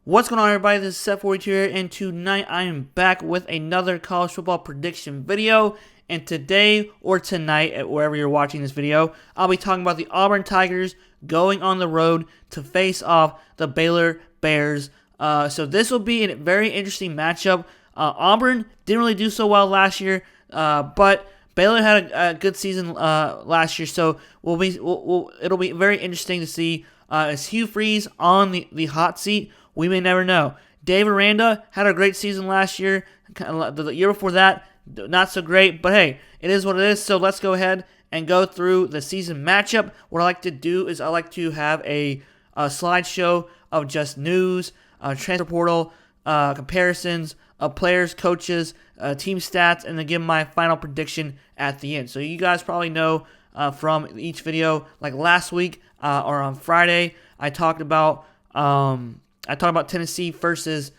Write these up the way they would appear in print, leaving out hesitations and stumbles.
What's going on, everybody? This is Seth42 here, and tonight I am back with another college football prediction video. And today, or tonight, wherever you're watching this video, I'll be talking about the Auburn Tigers going on the road to face off the Baylor Bears. So this will be a very interesting matchup. Auburn didn't really do so well last year, but Baylor had a good season last year, so it'll be very interesting to see. Is Hugh Freeze on the hot seat? We may never know. Dave Aranda had a great season last year. The year before that, not so great. But hey, it is what it is. So let's go ahead and go through the season matchup. What I like to do is I like to have a slideshow of just news, transfer portal, comparisons of players, coaches, team stats, and then give my final prediction at the end. So you guys probably know from each video, like last week or on Friday, I talked about Tennessee versus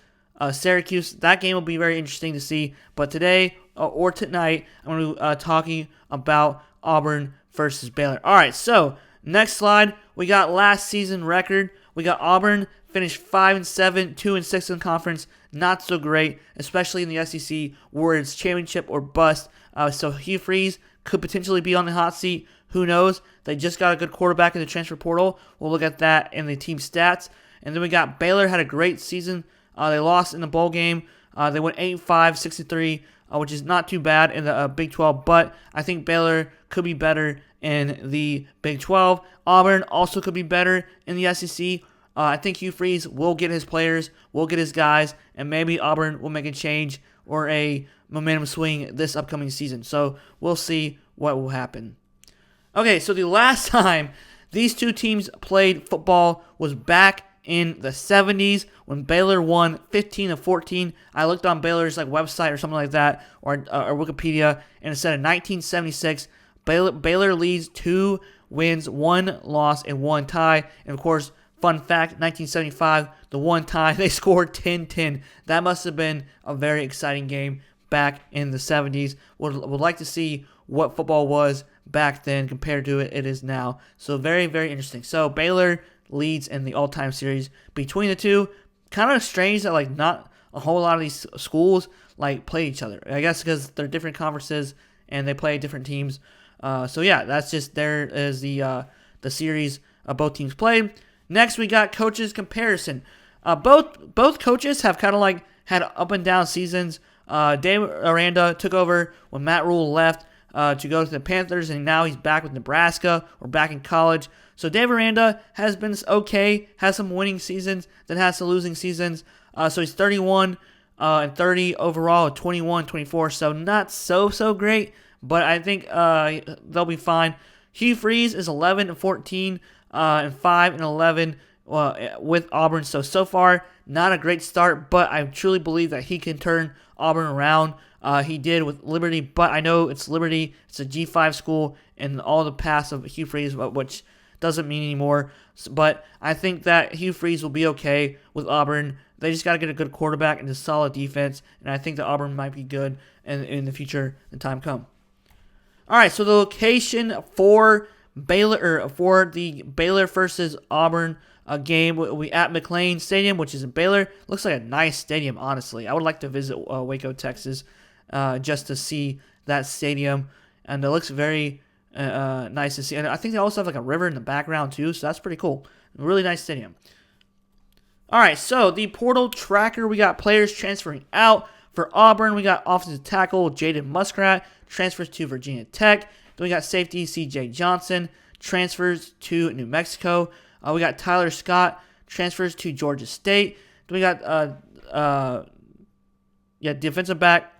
Syracuse. That game will be very interesting to see. But today or tonight, I'm going to be talking about Auburn versus Baylor. All right, so next slide, we got last season record. We got Auburn finished 5-7, 2-6 in conference. Not so great, especially in the SEC, where it's championship or bust. So Hugh Freeze could potentially be on the hot seat. Who knows? They just got a good quarterback in the transfer portal. We'll look at that in the team stats. And then we got Baylor had a great season. They lost in the bowl game. They went 8-5, 6-3, which is not too bad in the Big 12. But I think Baylor could be better in the Big 12. Auburn also could be better in the SEC. I think Hugh Freeze will get his players, will get his guys, and maybe Auburn will make a change or a momentum swing this upcoming season. So we'll see what will happen. Okay, so the last time these two teams played football was back in the 70s when Baylor won 15-14. I looked on Baylor's website or something like that, or Wikipedia, and it said in 1976, Baylor leads 2 wins, 1 loss, and 1 tie. And of course, fun fact, 1975, the 1 tie, they scored 10-10. That must have been a very exciting game back in the 70s. Would like to see what football was back then compared to it is now. So very, very interesting. So Baylor leads in the all-time series between the two. Kind of strange that not a whole lot of these schools play each other. I guess because they're different conferences and they play different teams. So yeah, that's just there is the series both teams played. Next, we got coaches comparison. Both coaches have kind of had up and down seasons. Dave Aranda took over when Matt Rule left to go to the Panthers, and now he's back with Nebraska or back in college. So Dave Aranda has been okay, has some winning seasons, then has some losing seasons. So he's 31 and 30 overall, 21-24. So not so great, but I think they'll be fine. Hugh Freeze is 11-14 and 5-11 with Auburn. So far, not a great start, but I truly believe that he can turn Auburn around. He did with Liberty, but I know it's Liberty. It's a G5 school, and all the past of Hugh Freeze, which doesn't mean anymore. But I think that Hugh Freeze will be okay with Auburn. They just got to get a good quarterback and a solid defense, and I think that Auburn might be good in the future, the time come. All right, so the location for Baylor for the Baylor versus Auburn game we at McLean Stadium, which is in Baylor. Looks like a nice stadium, honestly. I would like to visit Waco, Texas, just to see that stadium, and it looks very nice to see. And I think they also have a river in the background too, so that's pretty cool. Really nice stadium. All right, so the portal tracker, we got players transferring out. For Auburn, we got offensive tackle Jaden Muskrat, transfers to Virginia Tech. Then we got safety C.J. Johnson, transfers to New Mexico. We got Tyler Scott, transfers to Georgia State. Then we got defensive back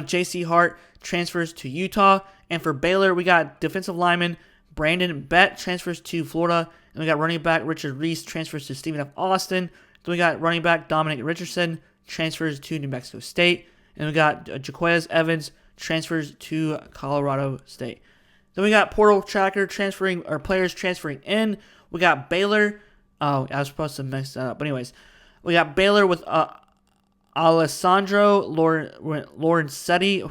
J.C. Hart, transfers to Utah. And for Baylor, we got defensive lineman Brandon Bett, transfers to Florida. And we got running back Richard Reese, transfers to Stephen F. Austin. Then we got running back Dominic Richardson, transfers to New Mexico State. And we got Jaquez Evans, transfers to Colorado State. Then we got portal tracker players transferring in. We got Baylor. Oh, I was supposed to mix that up. But anyways, we got Baylor with Alessandro Lorenzetti.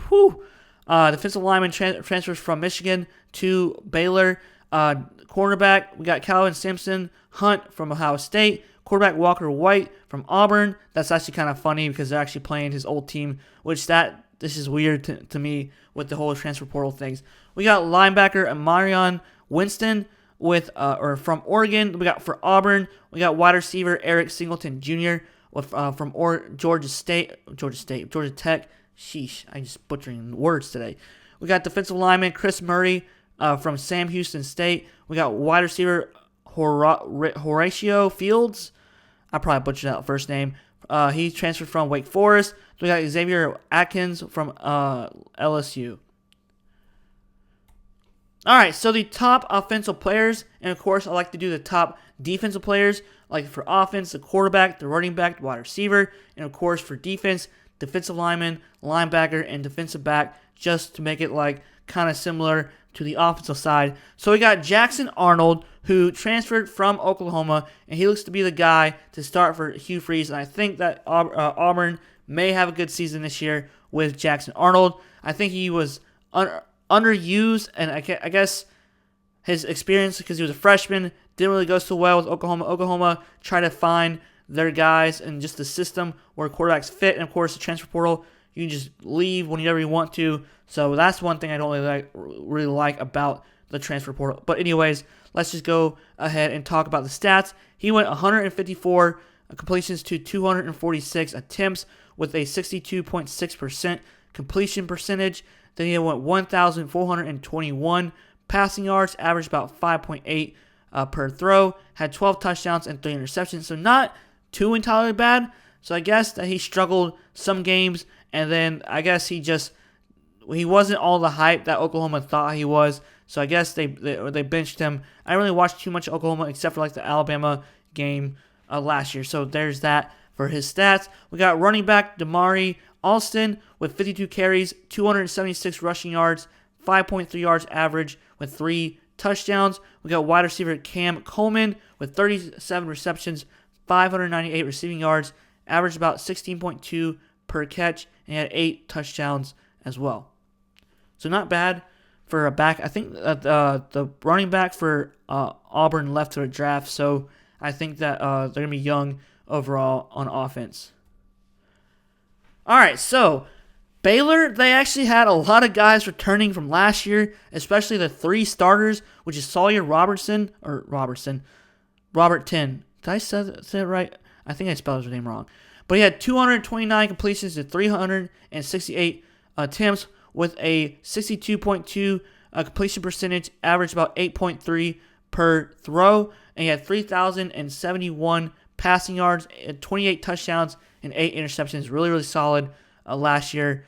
Defensive lineman transfers from Michigan to Baylor. Cornerback, we got Calvin Sampson Hunt from Ohio State. Quarterback Walker White from Auburn. That's actually kind of funny because they're actually playing his old team, which this is weird to me with the whole transfer portal things. We got linebacker Amarion Winston from Oregon. We got for Auburn. We got wide receiver Eric Singleton Jr. From Georgia Tech. Sheesh, I'm just butchering words today. We got defensive lineman Chris Murray from Sam Houston State. We got wide receiver Horatio Fields. I probably butchered that first name. He transferred from Wake Forest. We got Xavier Atkins from LSU. All right, so the top offensive players, and of course, I like to do the top defensive players, like for offense, the quarterback, the running back, the wide receiver, and of course for defense, defensive lineman, linebacker, and defensive back, just to make it like kind of similar to the offensive side. So we got Jackson Arnold, who transferred from Oklahoma, and he looks to be the guy to start for Hugh Freeze, and I think that Auburn may have a good season this year with Jackson Arnold. I think he was underused, and I guess his experience, because he was a freshman, didn't really go so well with Oklahoma. Oklahoma tried to find their guys and just the system where quarterbacks fit, and of course the transfer portal, you can just leave whenever you want to. So that's one thing I don't really like about the transfer portal. But anyways, let's just go ahead and talk about the stats. He went 154 completions to 246 attempts with a 62.6% completion percentage. Then he went 1,421 passing yards, averaged about 5.8 per throw, had 12 touchdowns and 3 interceptions. So not too entirely bad. So I guess that he struggled some games, and then I guess he wasn't all the hype that Oklahoma thought he was. So I guess they benched him. I didn't really watch too much Oklahoma except for like the Alabama game last year. So there's that for his stats. We got running back Damari Alston with 52 carries, 276 rushing yards, 5.3 yards average with 3 touchdowns. We got wide receiver Cam Coleman with 37 receptions, 598 receiving yards, averaged about 16.2 per catch, and he had 8 touchdowns as well. So not bad for a back. I think the running back for Auburn left to the draft, so I think that they're going to be young overall on offense. All right, so Baylor, they actually had a lot of guys returning from last year, especially the 3 starters, which is Robert 10. Did I say it right? I think I spelled his name wrong. But he had 229 completions to 368 attempts with a 62.2 completion percentage, averaged about 8.3 per throw, and he had 3,071 passing yards, 28 touchdowns, and 8 interceptions. Really, really solid last year,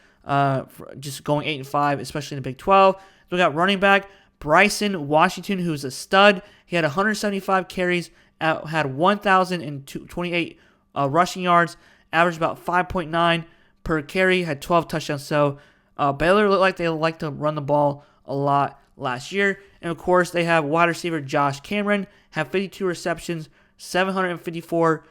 just going 8-5, especially in the Big 12. We got running back Bryson Washington, who's a stud. He had 175 carries, had 1,028 rushing yards, averaged about 5.9 per carry, had 12 touchdowns. So Baylor looked like they like to run the ball a lot last year. And of course, they have wide receiver Josh Cameron, have 52 receptions, 754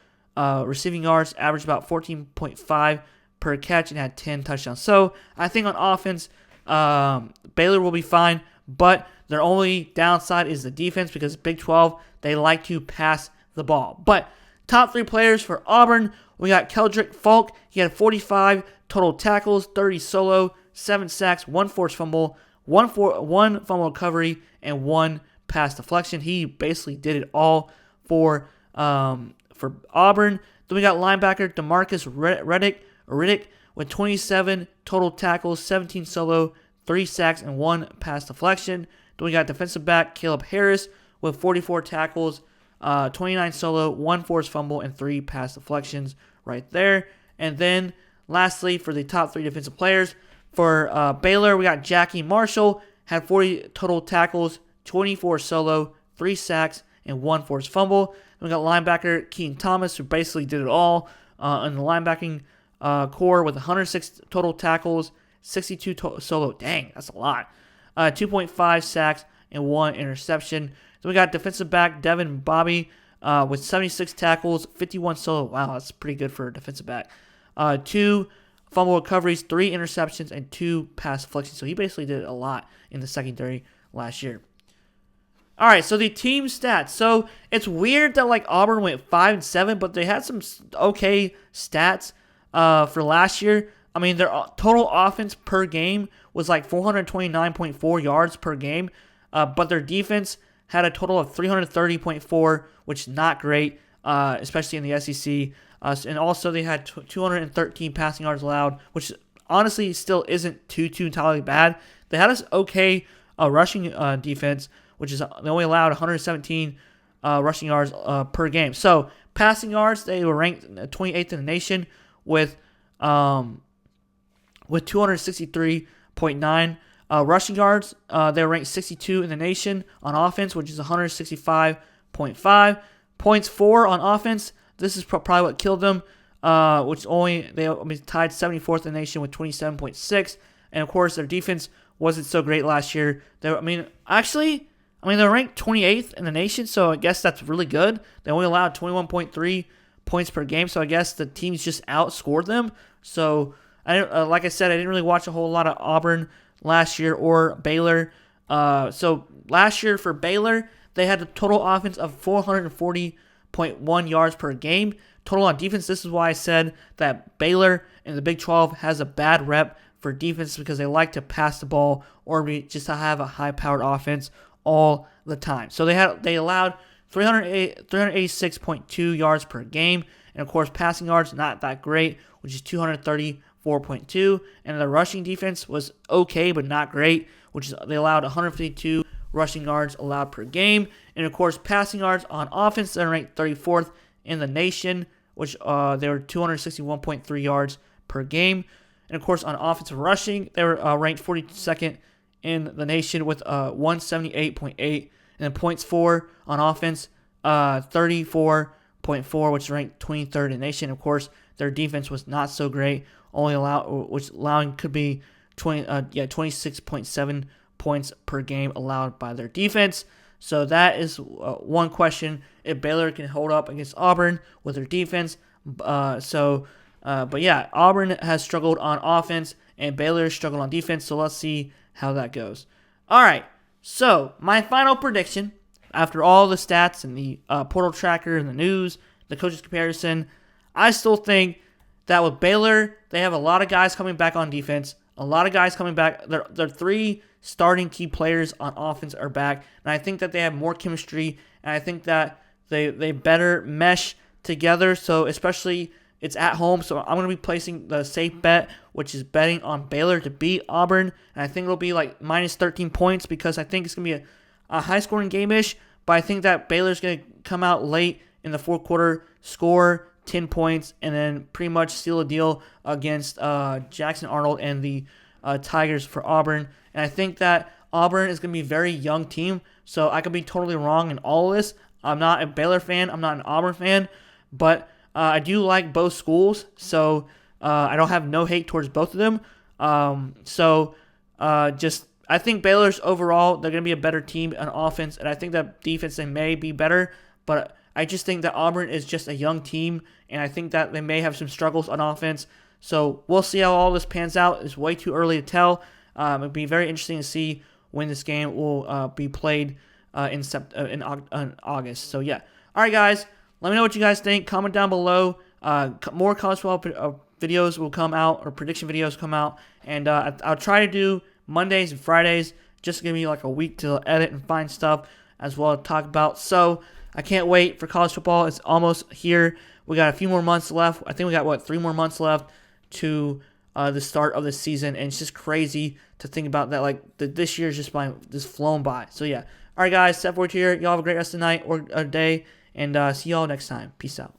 receiving yards, averaged about 14.5 per catch, and had 10 touchdowns. So I think on offense, Baylor will be fine, but their only downside is the defense, because Big 12, they like to pass the ball. But top 3 players for Auburn, we got Keldrick Falk. He had 45 total tackles, 30 solo, 7 sacks, 1 forced fumble, 1 fumble recovery, and 1 pass deflection. He basically did it all for Auburn. Then we got linebacker DeMarcus Riddick with 27 total tackles, 17 solo, 3 sacks, and 1 pass deflection. Then we got defensive back Caleb Harris with 44 tackles, 29 solo, 1 forced fumble, and 3 pass deflections right there. And then lastly, for the top 3 defensive players, for Baylor, we got Jackie Marshall, had 40 total tackles, 24 solo, 3 sacks, and 1 forced fumble. Then we got linebacker Keaton Thomas, who basically did it all in the linebacking core with 106 total tackles, 62 solo. Dang, that's a lot. 2.5 sacks and 1 interception. Then we got defensive back Devin Bobby with 76 tackles, 51 solo. Wow, that's pretty good for a defensive back. 2 fumble recoveries, 3 interceptions, and 2 pass deflections. So he basically did a lot in the secondary last year. All right, so the team stats. So it's weird that like Auburn went 5-7, but they had some okay stats for last year. I mean, their total offense per game was like 429.4 yards per game, but their defense had a total of 330.4, which is not great, especially in the SEC. And also they had 213 passing yards allowed, which honestly still isn't too entirely bad. They had an okay rushing defense, which is they only allowed 117 rushing yards per game. So passing yards, they were ranked 28th in the nation with 263.9. Rushing yards, they were ranked 62 in the nation on offense, which is 165.5. Points for on offense. This is probably what killed them, which they tied 74th in the nation with 27.6. And of course, their defense wasn't so great last year. They were ranked 28th in the nation, so I guess that's really good. They only allowed 21.3 points per game, so I guess the teams just outscored them. So, like I said, I didn't really watch a whole lot of Auburn last year or Baylor. So last year for Baylor, they had a total offense of 440.1 yards per game. Total on defense, this is why I said that Baylor in the Big 12 has a bad rep for defense because they like to pass the ball or just to have a high-powered offense all the time. So they allowed 386.2 yards per game, and of course passing yards not that great, which is 234.2, and the rushing defense was okay but not great, which is they allowed 152 rushing yards allowed per game, and of course passing yards on offense they're ranked 34th in the nation, which they were 261.3 yards per game, and of course on offensive rushing they were ranked 42nd in the nation with 178.8, and then points for on offense 34.4, which ranked 23rd in the nation. Of course, their defense was not so great, allowing could be 26.7 points per game allowed by their defense. So that is one question if Baylor can hold up against Auburn with their defense. But yeah, Auburn has struggled on offense and Baylor struggled on defense. So let's see how that goes. All right. So my final prediction, after all the stats and the portal tracker and the news, the coaches comparison, I still think that with Baylor, they have a lot of guys coming back on defense. A lot of guys coming back. Their three starting key players on offense are back. And I think that they have more chemistry. And I think that they better mesh together. So especially it's at home. So I'm going to be placing the safe bet, which is betting on Baylor to beat Auburn. And I think it'll be like minus 13 points because I think it's going to be a high-scoring game-ish. But I think that Baylor's going to come out late in the fourth quarter, score 10 points, and then pretty much seal a deal against Jackson Arnold and the Tigers for Auburn. And I think that Auburn is going to be a very young team, so I could be totally wrong in all of this. I'm not a Baylor fan. I'm not an Auburn fan, but I do like both schools, so I don't have no hate towards both of them. I think Baylor's overall, they're going to be a better team on offense, and I think that defense, they may be better, but I just think that Auburn is just a young team, and I think that they may have some struggles on offense. So we'll see how all this pans out. It's way too early to tell. It'll be very interesting to see when this game will be played in August. So yeah. All right, guys. Let me know what you guys think. Comment down below. More college football videos will come out, or prediction videos come out, and I'll try to do Mondays and Fridays. Just give me like a week to edit and find stuff as well to talk about. So I can't wait for college football. It's almost here. We got a few more months left. I think we got 3 more months left to the start of the season, and it's just crazy to think about that. Like this year's just flown by. So yeah. All right, guys. Seth Ward here. Y'all have a great rest of the night or day, and see y'all next time. Peace out.